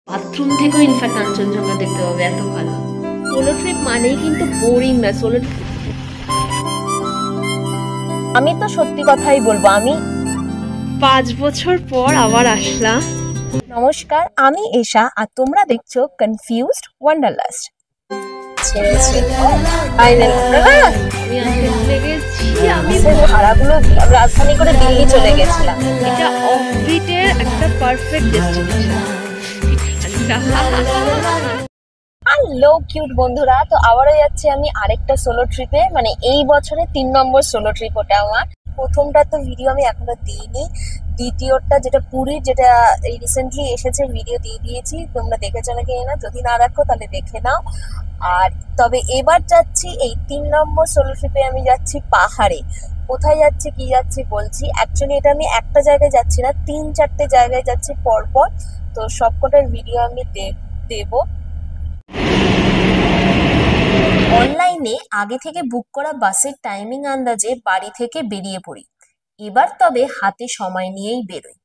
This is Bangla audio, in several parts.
বাথরুম থেকেও ইনফ্যাক্ট কাঞ্চনজঙ্ঘা দেখতে পাবে, এত ভালো। সোলো ট্রিপ মানেই কিন্তু বোরিং না। সোলো আমি তো সত্যি কথাই বলবো, আমি 5 বছর পর আবার আসলাম। নমস্কার, আমি এশা আর তোমরা দেখছো কনফিউজড ওয়ান্ডারলাস্ট। আমি ভাড়াগুলো রাজধানী করে দিল্লি চলে গেছিলাম। এটা অফবিটের একটা পারফেক্ট ডেস্টিনেশন। হ্যালো কিউট বন্ধুরা, তো আবারও যাচ্ছি আমি আরেকটা সোলো ট্রিপে, মানে এই বছরে 3 নম্বর সোলো ট্রিপ। ওটা আমার প্রথমটা তো ভিডিও আমি এখনো দিইনি, দ্বিতীয়টা যেটা পুরীর, যেটা এই রিসেন্টলি এসেছে, ভিডিও দিয়ে দিয়েছি। তোমরা দেখেছো নাকি না, যদি না রাখো তাহলে দেখে নাও। আর তবে এবার যাচ্ছি এই 3 নম্বর সোলো ট্রিপে, আমি যাচ্ছি পাহাড়ে। কোথায় যাচ্ছি কি যাচ্ছি বলছি। অ্যাকচুয়ালি এটা আমি একটা জায়গায় যাচ্ছি না, 3-4টে জায়গায় যাচ্ছি পরপর। তো সবকটার ভিডিও আমি দেবো। অনলাইনে আগে থেকে বুক করা বাসের টাইমিং আন্দাজে বাড়ি থেকে বেরিয়ে পড়ি। এবার তবে হাতে সময় নিয়েই বেরোই।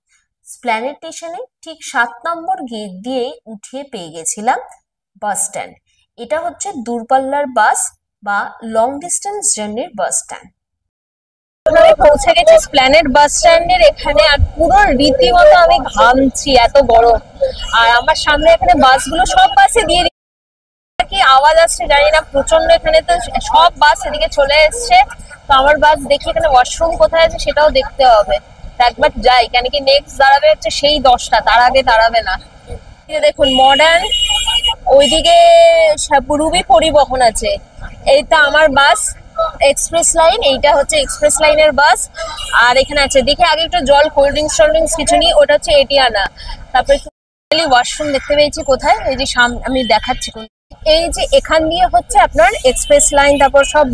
স্প্ল্যানেড স্টেশনে ঠিক 7 নম্বর গেট দিয়ে উঠে পেয়ে গেছিলাম বাস স্ট্যান্ড। এটা হচ্ছে দূরপাল্লার বাস বা লং ডিস্টেন্স জার্নির বাস স্ট্যান্ড। আমি পৌঁছে গেছি স্প্ল্যানেড বাস স্ট্যান্ডের এখানে, আর পুরো রীতিমতো আমি ঘামছি, এত গরম। আর আমার সামনে এখানে বাসগুলো, সব বাসে দিয়ে কি আওয়াজ আসছে জানি না, প্রচন্ড। এখানে তো সব বাস এদিকে চলে এসছে। তো আমার বাস দেখি এখানে ওয়াশরুম কোথায় আছে সেটাও দেখতে হবে। একবার যাই, কেন কি নেক্সট দাঁড়াবে হচ্ছে সেই 10টা, তার আগে দাঁড়াবে না। দেখুন মডার্ন, ওইদিকে রুবি পরিবহন আছে। এইটা আমার বাস এক্সপ্রেস লাইন, এইটা হচ্ছে এক্সপ্রেস লাইনের বাস। আর এখানে আছে, দেখে আগে একটু জল, কোল্ড ড্রিঙ্কস কিছু নেই, ওটা হচ্ছে এটিয়ানা। তারপরে ওয়াশরুম দেখতে পেয়েছি কোথায়, এই যে আমি দেখাচ্ছি। এই যে এখান দিয়ে হচ্ছে আপনার এক্সপ্রেস লাইন, তারপর সব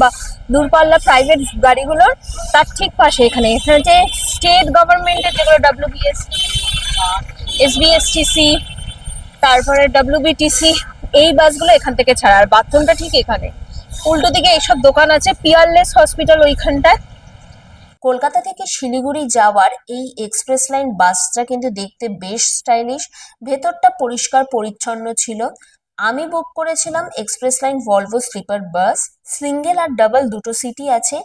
দূরপাল্লা প্রাইভেট গাড়িগুলোর তার ঠিক পাশে এখানে যে স্টেট গভর্নমেন্টের যেগুলো WBS, SBSTC, তারপরে WBTC, এই বাসগুলো এখান থেকে ছাড়া। আর বাথরুমটা ঠিক এখানে। উল্টো দিকে এইসব দোকান আছে, পিয়ারলেস হসপিটাল ওইখানটায়। কলকাতা থেকে শিলিগুড়ি যাওয়ার এই এক্সপ্রেস লাইন বাসটা কিন্তু দেখতে বেশ স্টাইলিশ। ভেতরটা পরিষ্কার পরিচ্ছন্ন ছিল। আমি বুক করেছিলাম express line Volvo sleeper bus. Single আর ডাবল দুটো সিটই আছে।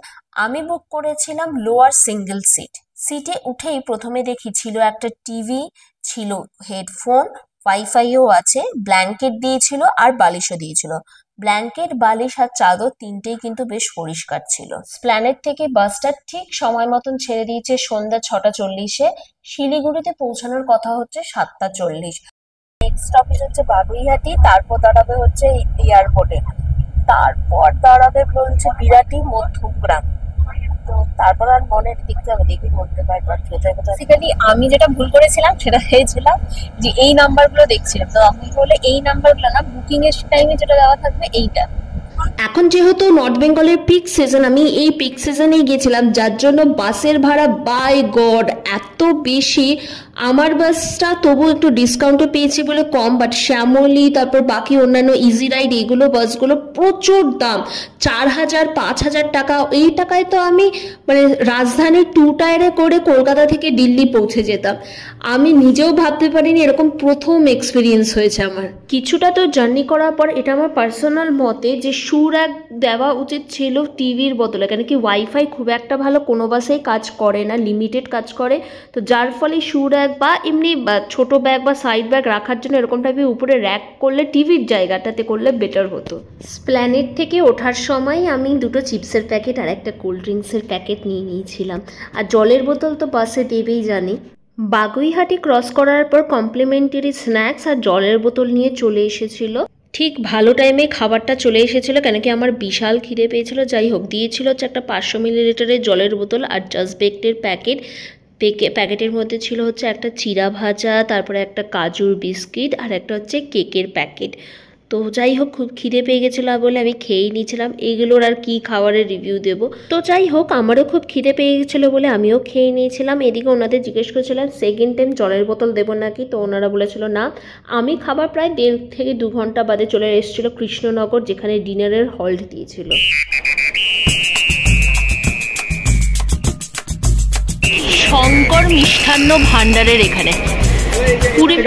আমি বুক করেছিলাম লোয়ার সিঙ্গেল সিট। সিটে উঠেই প্রথমে দেখি ছিল একটা টিভি, ছিল হেডফোন, ওয়াইফাইও আছে, ব্ল্যাঙ্কেট দিয়েছিল আর বালিশও দিয়েছিল। ব্ল্যাঙ্কেট, বালিশ আর চাদর তিনটেই কিন্তু বেশ পরিষ্কার ছিল। স্প্ল্যানেড থেকে বাসটা ঠিক সময় মতন ছেড়ে দিয়েছে সন্ধ্যা 6টা 40-এ। শিলিগুড়িতে পৌঁছানোর কথা হচ্ছে 7টা 40। নেক্সট অফিস হচ্ছে বাগুইহাটি, তারপর দাঁড়াবে হচ্ছে এয়ারপোর্টে, তারপর দাঁড়াবে বলছে বিরাটি মধ্যমগ্রাম। তো তারপর আর মনে দেখতে হবে, দেখি বলতে পারবো কোথায় কোথায়। বেসিক্যালি আমি যেটা ভুল করেছিলাম সেটা হয়েছিলাম যে এই নাম্বারগুলো দেখছিলাম, তো আমি বলে এই নাম্বারগুলো না, বুকিং এর টাইমে যেটা দেওয়া থাকবে এইটা। এখন যেহেতু নর্থ বেঙ্গলের পিক সিজন, আমি এই পিক সিজনেই গেছিলাম, যার জন্য বাসের ভাড়া বাই গড এত বেশি। আমার বাসটা তবু একটু ডিসকাউন্টে পেয়েছি বলে কম, বাট শ্যামলী, তারপর বাকি অন্যান্য ইজি রাইড, এগুলো বাসগুলো প্রচুর দাম, 4000-5000 টাকা। এই টাকায় তো আমি মানে রাজধানীর 2 টায়ারে করে কলকাতা থেকে দিল্লি পৌঁছে যেতাম। আমি নিজেও ভাবতে পারিনি, এরকম প্রথম এক্সপিরিয়েন্স হয়েছে আমার। কিছুটা তো জার্নি করার পর এটা আমার পার্সোনাল মতে যে শু র্যাক দেওয়া উচিত ছিল টিভির বদলে, কেন কি ওয়াইফাই খুব একটা ভালো কোনো বাসেই কাজ করে না, লিমিটেড কাজ করে। তো যার ফলে শু র্যাক বা এমনি ছোট ব্যাগ বা সাইড ব্যাগ রাখার জন্য এরকম টাইপের উপরে র্যাক করলে টিভির জায়গাটাতে করলে বেটার হতো। স্প্ল্যানেড থেকে ওঠার সময় আমি 2টো চিপসের প্যাকেট আর একটা কোল্ড ড্রিঙ্কসের প্যাকেট নিয়ে নিয়েছিলাম। আর জলের বোতল তো বাসে দেবেই জানি। বাগুইহাটি ক্রস করার পর কমপ্লিমেন্টারি স্ন্যাক্স আর জলের বোতল নিয়ে চলে এসেছিল। ঠিক ভালো টাইমে খাবারটা চলে এসেছিল, কেন কি আমার বিশাল খিদে পেয়েছিল। যাই হোক, দিয়েছিল হচ্ছে একটা 500 মিলিলিটারের জলের বোতল আর জাস্ট বেকডের প্যাকেট। প্যাকেটের মধ্যে ছিল হচ্ছে একটা চিড়া ভাজা, তারপরে একটা কাজুর বিস্কিট আর একটা হচ্ছে কেকের প্যাকেট। তো যাই হোক, খুব খিদে পেয়ে গেছিলো বলে আমি খেয়েই নিয়েছিলাম। এইগুলোর আর কি খাবারের রিভিউ দেবো। তো যাই হোক, আমারও খুব খিদে পেয়ে গেছিলো বলে আমিও খেয়ে নিয়েছিলাম। এদিকে ওনাদের জিজ্ঞেস করেছিলাম সেকেন্ড টাইম জলের বোতল দেবো নাকি, তো ওনারা বলেছিল না। আমি খাবার প্রায় 1.5 থেকে 2 ঘন্টা বাদে চলে এসেছিলো কৃষ্ণনগর, যেখানে ডিনারের হল্ট দিয়েছিল। শঙ্কর মিষ্টান্ন ভান্ডারের এখানে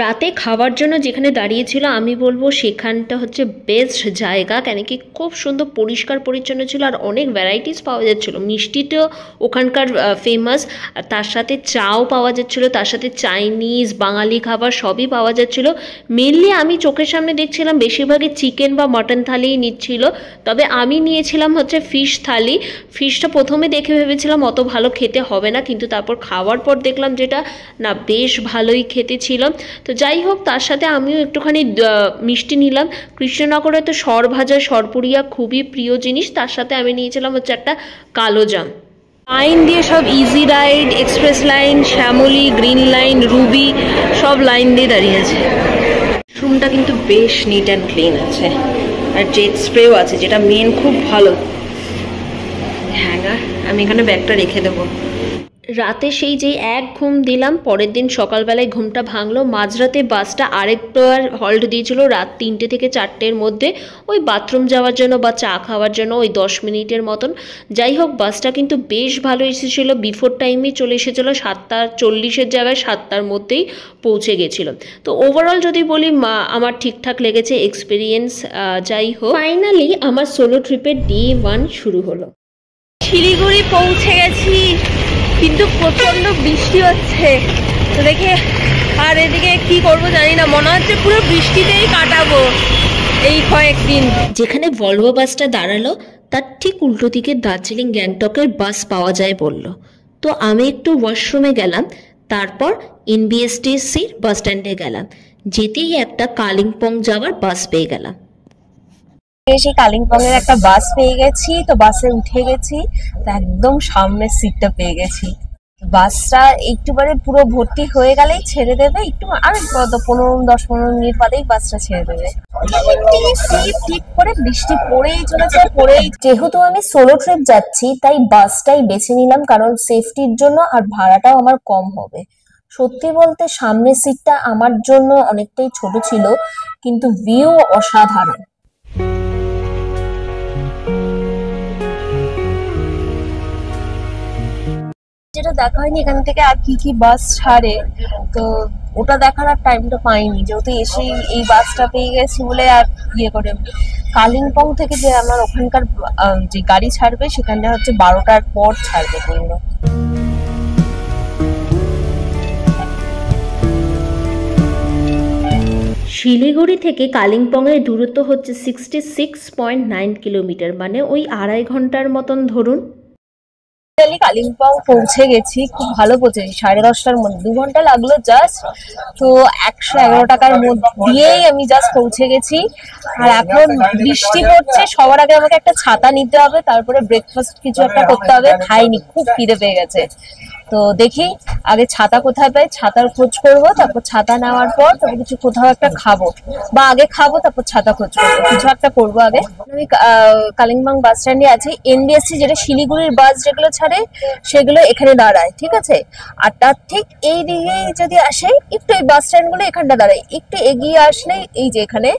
রাতে খাওয়ার জন্য যেখানে দাঁড়িয়েছিল আমি বলবো সেখানটা হচ্ছে বেস্ট জায়গা, কেন কি খুব সুন্দর পরিষ্কার পরিচ্ছন্ন ছিল আর অনেক ভ্যারাইটিস পাওয়া যাচ্ছিলো। মিষ্টিটাও ওখানকার ফেমাস, আর তার সাথে চাও পাওয়া যাচ্ছিলো, তার সাথে চাইনিজ বাঙালি খাবার সবই পাওয়া যাচ্ছিলো। মেনলি আমি চোখের সামনে দেখছিলাম বেশিরভাগই চিকেন বা মাটন থালিই নিচ্ছিল, তবে আমি নিয়েছিলাম হচ্ছে ফিশ থালি। ফিশটা প্রথমে দেখে ভেবেছিলাম অত ভালো খেতে হবে না, কিন্তু তারপর খাওয়ার পর দেখলাম যেটা না বেশ ভালোই খেতে ছিল। তো যাই হোক, তার সাথে আমিও একটুখানি মিষ্টি নিলাম। কৃষ্ণনগরে তো সর ভাজা সরপুরিয়া খুবই প্রিয় জিনিস, তার সাথে আমি নিয়েছিলাম হচ্ছে একটা কালো জাম। লাইন দিয়ে সব easy ride, express line, Shyamoli, Green Line, Ruby সব লাইন দিয়ে দাঁড়িয়ে আছে। রুমটা কিন্তু বেশ নিট অ্যান্ড ক্লিন আছে, আর জেট স্প্রেও আছে যেটা মেন খুব ভালো। হ্যাঙ্গার আমি এখানে ব্যাগটা রেখে দেবো। রাতে সেই যে এক ঘুম দিলাম, পরের দিন সকালবেলায় ঘুমটা ভাঙলো। মাঝরাতে বাসটা আরেকবার হল্ট দিয়েছিল রাত 3টে থেকে 4টের মধ্যে, ওই বাথরুম যাওয়ার জন্য বা চা খাওয়ার জন্য, ওই 10 মিনিটের মতন। যাই হোক, বাসটা কিন্তু বেশ ভালো এসেছিলো, বিফোর টাইমেই চলে এসেছিলো, 7:40-এর জায়গায় 7টার মধ্যেই পৌঁছে গেছিল। তো ওভারঅল যদি বলি আমার ঠিকঠাক লেগেছে এক্সপিরিয়েন্স। যাই হোক, ফাইনালি আমার সোলো ট্রিপের ডে 1 শুরু হলো। শিলিগুড়ি পৌঁছে গেছি, কিন্তু প্রচন্ড বৃষ্টি হচ্ছে তো দেখে, আর এদিকে কি করব জানি না, মনে হচ্ছে পুরো বৃষ্টিতেই কাটাবো এই কয়েকদিন। যেখানে ভলভো বাসটা দাঁড়ালো তার ঠিক উল্টো দিকে দার্জিলিং গ্যাংটকের বাস পাওয়া যায় বলল। তো আমি একটু ওয়াশরুমে গেলাম, তারপর এনবিএসটিসির বাস স্ট্যান্ডে গেলাম। যেতেই একটা কালিম্পং যাওয়ার বাস পেয়ে গেলাম। সেই কালিম্পং এর একটা বাস পেয়ে গেছি, তো বাসে উঠে গেছি, তো একদম সামনের সিটটা পেয়ে গেছি। বাসটা একটুবারে পুরো ভর্তি হয়ে গেলেই ছেড়ে দেবে, একটু আর 10-15 মিনিট বাদেই বাসটা ছেড়ে দেবে। টিপ করে বৃষ্টি পড়েই চলেছে, যেহেতু আমি সোলো ট্রিপ যাচ্ছি তাই বাসটাই বেছে নিলাম, কারণ সেফটির জন্য, আর ভাড়াটাও আমার কম হবে। সত্যি বলতে সামনের সিটটা আমার জন্য অনেকটাই ছোট ছিল, কিন্তু ভিউ অসাধারণ। যেটা দেখা হয়নি এখান থেকে আর কি কি বাস ছাড়ে, তো ওটা দেখার আর টাইমটা পাইনি, যেহেতু এসে এই বাসটা পেয়ে গেছি বলে আর করে। কালিম্পং থেকে যে আমার ওখানকার যে গাড়ি ছাড়বে সেখানটা হচ্ছে 12টার পর ছাড়বে পূর্ণ। শিলিগুড়ি থেকে কালিম্পংয়ের দূরত্ব হচ্ছে 66.9 কিলোমিটার, মানে ওই 2.5 ঘন্টার মতন ধরুন। কালিম্পং পৌঁছে গেছি, খুব ভালো পৌঁছেছি, 10:30টার মধ্যে, 2 ঘন্টা লাগলো জাস্ট। তো 111 টাকার মধ্যে দিয়েই আমি জাস্ট পৌঁছে গেছি। আর এখন বৃষ্টি পড়ছে, সবার আগে আমাকে একটা ছাতা নিতে হবে, তারপরে ব্রেকফাস্ট কিছু একটা করতে হবে। খাইনি, খুব খিদে পেয়ে গেছে। তো দেখি আগে ছাতা কোথায় পাই, ছাতার খোঁজ করবো, তারপর ছাতা নেওয়ার পর তারপর কিছু কোথাও একটা খাবো, বা আগে খাবো তারপর ছাতা খোঁজ করবো, কিছু একটা করবো আগে। আমি কালিম্পং বাস স্ট্যান্ডে আছি। এনবিএসসি যেটা শিলিগুড়ির বাস যেগুলো ছাড়ে সেগুলো এখানে দাঁড়ায়, ঠিক আছে। আর তার ঠিক এই দিকে যদি আসে একটু, এই বাস স্ট্যান্ড গুলো এখানটা দাঁড়ায়, একটু এগিয়ে আসলে এই যে এখানে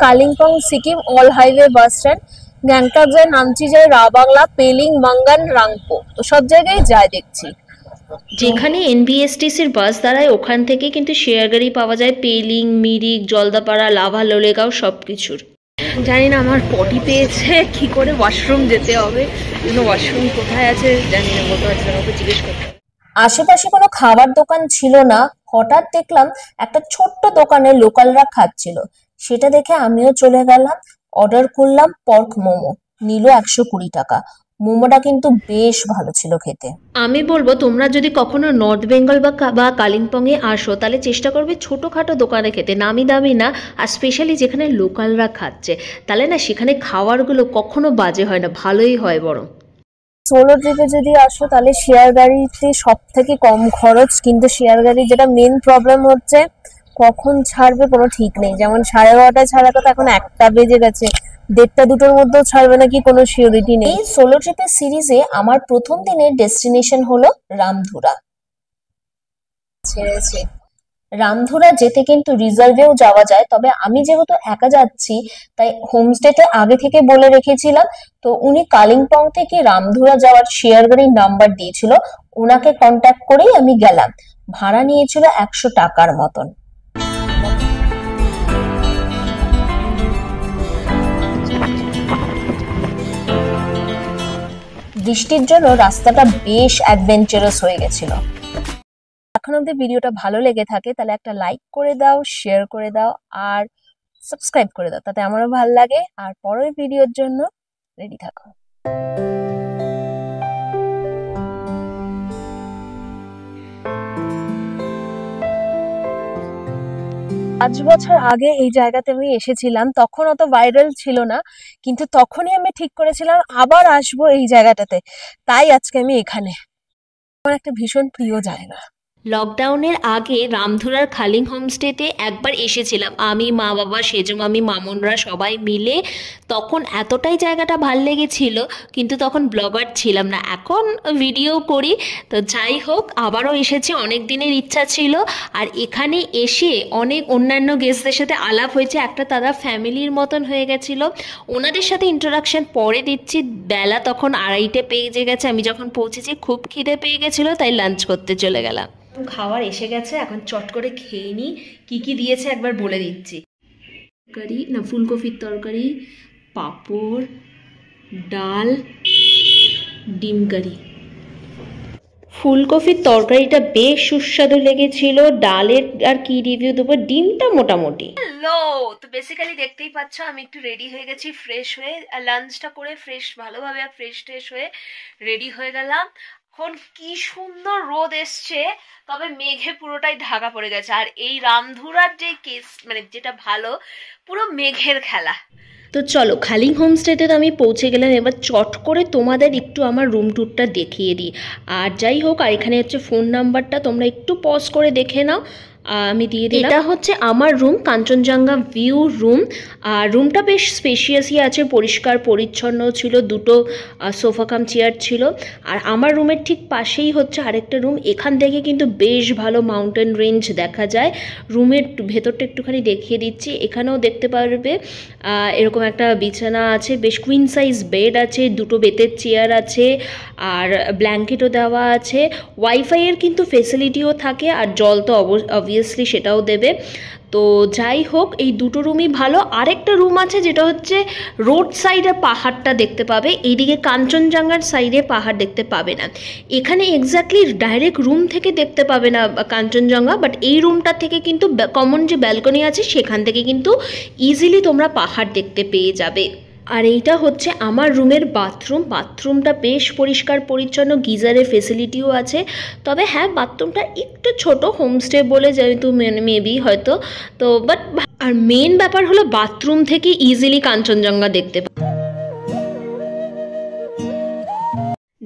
Kalimpong Sikkim all highway bus stand. Gangtok যায়, নামচি যায়, রাবাংলা, পেলিং, মাঙ্গান, রাংপো, তো সব জায়গায় যায় দেখছি। যেখানে এনবিএসটিসির বাস দাঁড়ায় ওখান থেকে কিন্তু শেয়ার গাড়ি পাওয়া যায় পেলিং, মিরিক, জলদাপাড়া, লাভা, লোলেগাঁও সব কিছুর। জানি না আমার পটি পেয়েছে, কি করে ওয়াশরুম যেতে হবে, ওয়াশরুম কোথায় আছে জানি না, বলতে পারছি না, ওকে জিজ্ঞেস করতে। আশেপাশে কোনো খাবার দোকান ছিল না, হঠাৎ দেখলাম একটা ছোট্ট দোকানে লোকালরা খাচ্ছিল, সেটা দেখে আমিও চলে গেলাম, অর্ডার করলাম পর্ক মোমো, নিল 120 টাকা। মোমোটা কিন্তু বেশ ভালো ছিল খেতে। আমি বলবো তোমরা যদি কখনো নর্থ বেঙ্গল বা কালিম্পংয়ে আসো তাহলে চেষ্টা করবে ছোটোখাটো দোকানে খেতে, নামি দামি না, আর স্পেশালি যেখানে লোকালরা খাচ্ছে, তাহলে না সেখানে খাবারগুলো কখনো বাজে হয় না, ভালোই হয় বরং। সোলো ট্রিপে যদি আসো তাহলে শেয়ার গাড়িতে সব থেকে কম খরচ, কিন্তু শেয়ার গাড়ির যেটা মেন প্রবলেম হচ্ছে কখন ছাড়বে কোনো ঠিক নেই। যেমন 12:30টায় ছাড়া কথা, এখন 1টা বেজে গেছে, 1:30-2টোর মধ্যেও ছাড়বে নাকি কোনো সিওরিটি নেই। এই সোলো ট্রিপের সিরিজে আমার প্রথম দিনের ডেস্টিনেশন হলো রামধুরা। ছেড়েছে রামধুরা যেতে কিন্তু রিজার্ভেও যাওয়া যায়, তবে আমি যেহেতু একা যাচ্ছি তাই হোমস্টেতে আগে থেকে বলে রেখেছিলাম। তো উনি কালিম্পং থেকে রামধুরা যাওয়ার শেয়ার গাড়ির নাম্বার দিয়েছিল, ওনাকে কন্ট্যাক্ট করেই আমি গেলাম। ভাড়া নিয়েছিল 100 টাকার মতন। বৃষ্টির জন্য রাস্তাটা বেশ অ্যাডভেঞ্চারাস হয়ে গেছিল। এখন অব্দি ভিডিওটা ভালো লেগে থাকে তাহলে একটা লাইক করে দাও, শেয়ার করে দাও আর সাবস্ক্রাইব করে দাও, তাতে আমারও ভালো লাগে। আর পরের ভিডিওর জন্য রেডি থাকো। 5 বছর আগে এই জায়গাতে আমি এসেছিলাম, তখন অত ভাইরাল ছিল না, কিন্তু তখনই আমি ঠিক করেছিলাম আবার আসবো এই জায়গাটাতে, তাই আজকে আমি এখানে। আমার একটা ভীষণ প্রিয় জায়গা। লকডাউনের আগে রামধুরার খালিং হোমস্টেতে একবার এসেছিলাম আমি, মা বাবা, সেজো মামি, মামুনরা সবাই মিলে। তখন এতটাই জায়গাটা ভাল লেগেছিল, কিন্তু তখন ব্লগার ছিলাম না, এখন ভিডিও করি। তো যাই হোক, আবারও এসেছি, অনেক দিনের ইচ্ছা ছিল। আর এখানে এসে অনেক অন্যান্য গেস্টদের সাথে আলাপ হয়েছে, একটা তারা ফ্যামিলির মতন হয়ে গেছিল। ওনাদের সাথে ইন্টারাকশন পরে দিচ্ছি। বেলা তখন 2:30 পেয়ে গেছে, আমি যখন পৌঁছেছি খুব খিদে পেয়ে গেছিলো, তাই লাঞ্চ করতে চলে গেলাম। খাবার এসে গেছে, এখন চট করে খেয়ে নিই। কী কী দিয়েছে একবার বলে দিচ্ছি। তরকারি না, ফুলকপির তরকারি, পাঁপড়, ডাল, ডিম কারি। ফুলকপির তরকারিটা বেশ সুস্বাদু লেগেছিল। ডালের আর কি রিভিউ দেবো, ডিমটা মোটামুটি। হ্যালো, তো বেসিক্যালি দেখতেই পাচ্ছ আমি একটু রেডি হয়ে গেছি, ফ্রেশ হয়ে লাঞ্চটা করে ভালোভাবে ফ্রেশ হয়ে রেডি হয়ে গেলাম। এখন কি সুন্দর রোদ এসছে, তবে মেঘে পুরোটাই ঢাকা পড়ে গেছে। আর এই রামধুরার যে কেস, মানে যেটা ভালো, পুরো মেঘের খেলা। তো চলো, খালিং হোমস্টেতে তো আমি পৌঁছে গেলাম, এবার চট করে তোমাদের একটু আমার রুম ট্যুরটা দেখিয়ে দিই। আর যাই হোক, আর এখানে হচ্ছে ফোন নাম্বারটা, তোমরা একটু পজ করে দেখে নাও, আমি দিয়ে দিই। এটা হচ্ছে আমার রুম, কাঞ্চনজঙ্ঘা ভিউ রুম। আর রুমটা বেশ স্পেশিয়াসই আছে, পরিষ্কার পরিচ্ছন্ন ছিল, দুটো সোফা কাম চেয়ার ছিল। আর আমার রুমের ঠিক পাশেই হচ্ছে আরেকটা রুম, এখান থেকে কিন্তু বেশ ভালো মাউন্টেন রেঞ্জ দেখা যায়। রুমের ভেতরটা একটুখানি দেখিয়ে দিচ্ছি। এখানেও দেখতে পারবে এরকম একটা বিছানা আছে, বেশ কুইন সাইজ বেড আছে, দুটো বেতের চেয়ার আছে, আর ব্ল্যাঙ্কেটও দেওয়া আছে। ওয়াইফাইয়ের কিন্তু ফেসিলিটিও থাকে, আর জল তো অবভিয়াসলি সেটাও দেবে। তো যাই হোক, এই দুটো রুমই ভালো। আরেকটা রুম আছে যেটা হচ্ছে রোড সাইডে পাহাড়টা দেখতে পাবে, এইদিকে কাঞ্চনজঙ্ঘার সাইডে পাহাড় দেখতে পাবে না। এখানে এক্স্যাক্টলি ডাইরেক্ট রুম থেকে দেখতে পাবে না কাঞ্চনজঙ্ঘা, বাট এই রুমটা থেকে কিন্তু কমন যে ব্যালকনি আছে সেখান থেকে কিন্তু ইজিলি তোমরা পাহাড় দেখতে পেয়ে যাবে। আর এইটা হচ্ছে আমার রুমের বাথরুমটা বেশ পরিষ্কার পরিচ্ছন্ন, গিজারের ফেসিলিটিও আছে। তবে হ্যাঁ, বাথরুমটা একটু ছোট, হোমস্টে বলে যেহেতু মেবি হয়তো, তো বাট আর মেন ব্যাপার হলো বাথরুম থেকে ইজিলি কাঞ্চনজঙ্ঘা দেখতে পাবে।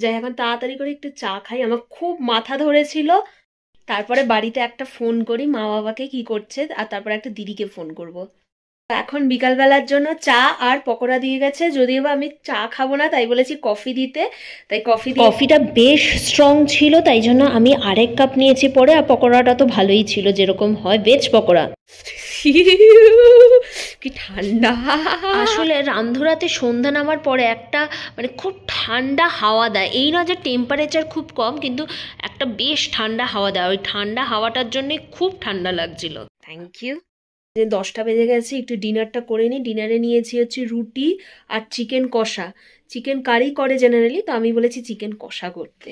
যাই, এখন তাড়াতাড়ি করে একটু চা খাই, আমার খুব মাথা ধরেছিল। তারপরে বাড়িতে একটা ফোন করি মা বাবাকে কি করছে, আর তারপরে একটা দিদিকে ফোন করব। এখন বিকালবেলার জন্য চা আর পকোড়া দিয়ে গেছে, যদিও বা আমি চা খাবো না, তাই বলেছি কফি দিতে। তাই কফিটা বেশ স্ট্রং ছিল, তাই জন্য আমি আরেক কাপ নিয়েছি পরে। আর পকোড়াটা তো ভালোই ছিল, যেরকম হয় ভেজ পকোড়া। কি ঠান্ডা! আসলে রামধুরাতে সন্ধ্যা নামার পরে একটা মানে খুব ঠান্ডা হাওয়া দেয়। এই না যে টেম্পারেচার খুব কম, কিন্তু একটা বেশ ঠান্ডা হাওয়া দেয়। ওই ঠান্ডা হাওয়াটার জন্যে খুব ঠান্ডা লাগছিল। Thank you. 10টা বেজে গেছে, একটু ডিনারটা করে নিই। ডিনারে নিয়েছি হচ্ছে রুটি আর চিকেন কষা। চিকেন কারি করে জেনারেলি, তো আমি বলেছি চিকেন কষা করতে।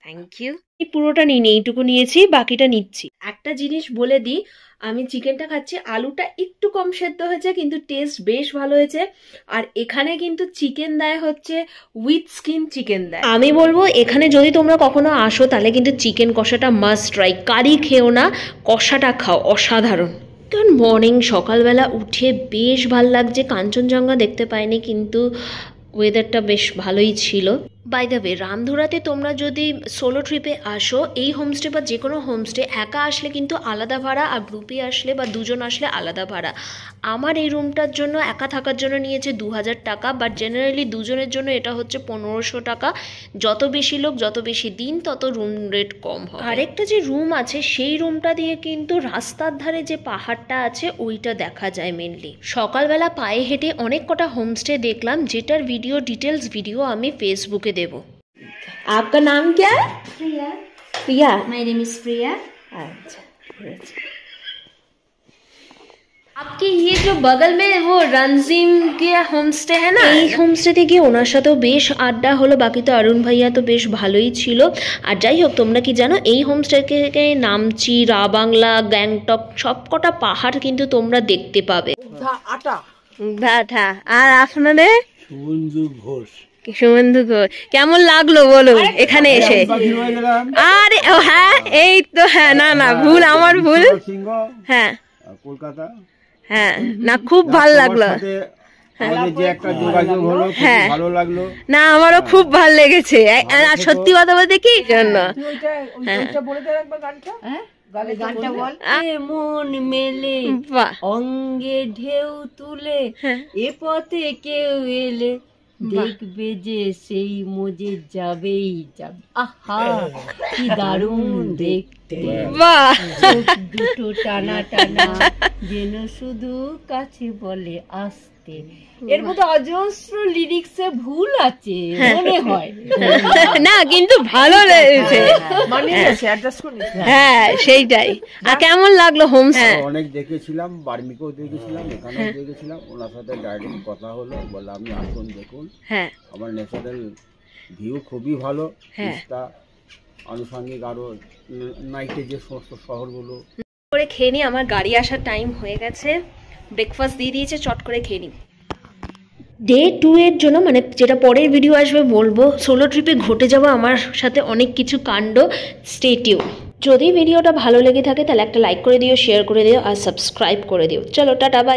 Thank you. পুরোটা নিইনি, এইটুকু নিয়েছি, বাকিটা নিচ্ছি। একটা জিনিস বলে দিই, আমি চিকেনটা খাচ্ছি, আলুটা একটু কম সেদ্ধ হয়েছে, কিন্তু টেস্ট বেশ ভালো হয়েছে। আর এখানে কিন্তু চিকেন দেয় হচ্ছে উইথ স্কিন চিকেন দেয়। আমি বলবো এখানে যদি তোমরা কখনো আসো তাহলে কিন্তু চিকেন কষাটা মাস্ট ট্রাই। কারি খেও না, কষাটা খাও, অসাধারণ। কারণ মর্নিং সকালবেলা উঠে বেশ ভাল লাগছে। কাঞ্চনজঙ্ঘা দেখতে পাইনি, কিন্তু ওয়েদারটা বেশ ভালোই ছিল। বাই দ্য ওয়ে, রামধুরাতে তোমরা যদি সোলো ট্রিপে আসো, এই হোমস্টে বা যে কোনো হোমস্টে, একা আসলে কিন্তু আলাদা ভাড়া, আর গ্রুপে আসলে বা দুজন আসলে আলাদা ভাড়া। আমার এই রুমটার জন্য একা থাকার জন্য নিয়েছে 2000 টাকা, বাট জেনারেলি দুজনের জন্য এটা হচ্ছে 1500 টাকা। যত বেশি লোক, যত বেশি দিন, তত রুম রেট কম হয়। আরেকটা যে রুম আছে, সেই রুমটা দিয়ে কিন্তু রাস্তার ধারে যে পাহাড়টা আছে ওইটা দেখা যায় মেনলি। সকালবেলা পায়ে হেঁটে অনেক কটা হোমস্টে দেখলাম, যেটার ডিটেলস ভিডিও আমি ফেসবুকে देवो। आपका नाम क्या है? प्रिया। प्रिया, माय नेम इज प्रिया। अच्छा, आपके ये जो बगल में वो रंजीम के होमस्टे है না, এই হোমস্টেতে গিয়ে ওনার সাথেও বেশ আড্ডা হলো। বাকি তো অরুণ ভাইয়া তো বেশ ভালোই ছিল। আর যাই হোক, তোমরা কি জানো এই হোমস্টেকে নামচি, রাবাংলা, গ্যাংটক সবকটা পাহাড় কিন্তু তোমরা দেখতে পাবে। ভাটা। আর আপনাদের শুভেন্দু ঘোষ শুভেন্দু ঘোষ কেমন লাগলো বলো এখানে এসে? আরে ও হ্যাঁ, এই তো হ্যাঁ, না না ভুল, আমার ভুল। হ্যাঁ কলকাতা, হ্যাঁ না খুব ভালো লাগলো। আমাদের যে একটা যোগাযোগ হলো, খুব হ্যাঁ। ভালো লাগলো। না আমারও খুব ভালো লেগেছে। আর সত্যি কথা বলতে কি জন্য মন মেলে বাহ, অঙ্গে ঢেউ তুলে এ পথে কেউ এলে দেখবে যে সেই মজে যাবেই যাবে। আহা কি দারুণ দেখতে, বাহ চোখ দুটো টানা টানা যেন শুধু কাছে বলে আসতে। এর মধ্যে অজস্র লিরিক্সে ভুল আছে মনে হয়। না কিন্তু ভালো লেগেছে, হ্যাঁ সেইটাই। আর কেমন লাগলো হোম? হ্যাঁ অনেক দেখেছিলাম, বার্মিকেও দেখেছিলাম, এখানেও দেখেছিলাম। ওনার সাথে ডাইরেক্ট কথা হলো, বললাম আপনি আসুন দেখুন, হ্যাঁ আমার ন্যাচারাল ভিউ খুবই ভালো। হ্যাঁ। তা আনুষঙ্গিক আরো নাইটে যে সমস্ত শহরগুলো করে খেয়ে নিই, আমার গাড়ি আসার টাইম হয়ে গেছে। ব্রেকফাস্ট দিয়ে দিয়েছে, চট করে খেয়ে নিই। ডে 2 এর জন্য, মানে যেটা পরের ভিডিও আসবে বলবো, সোলো ট্রিপে ঘটে যাওয়া আমার সাথে অনেক কিছু কাণ্ড। Stay tune. যদি ভিডিওটা ভালো লেগে থাকে তাহলে একটা লাইক করে দিও, শেয়ার করে দিও আর সাবস্ক্রাইব করে দিও। চলো টাটা, বাই।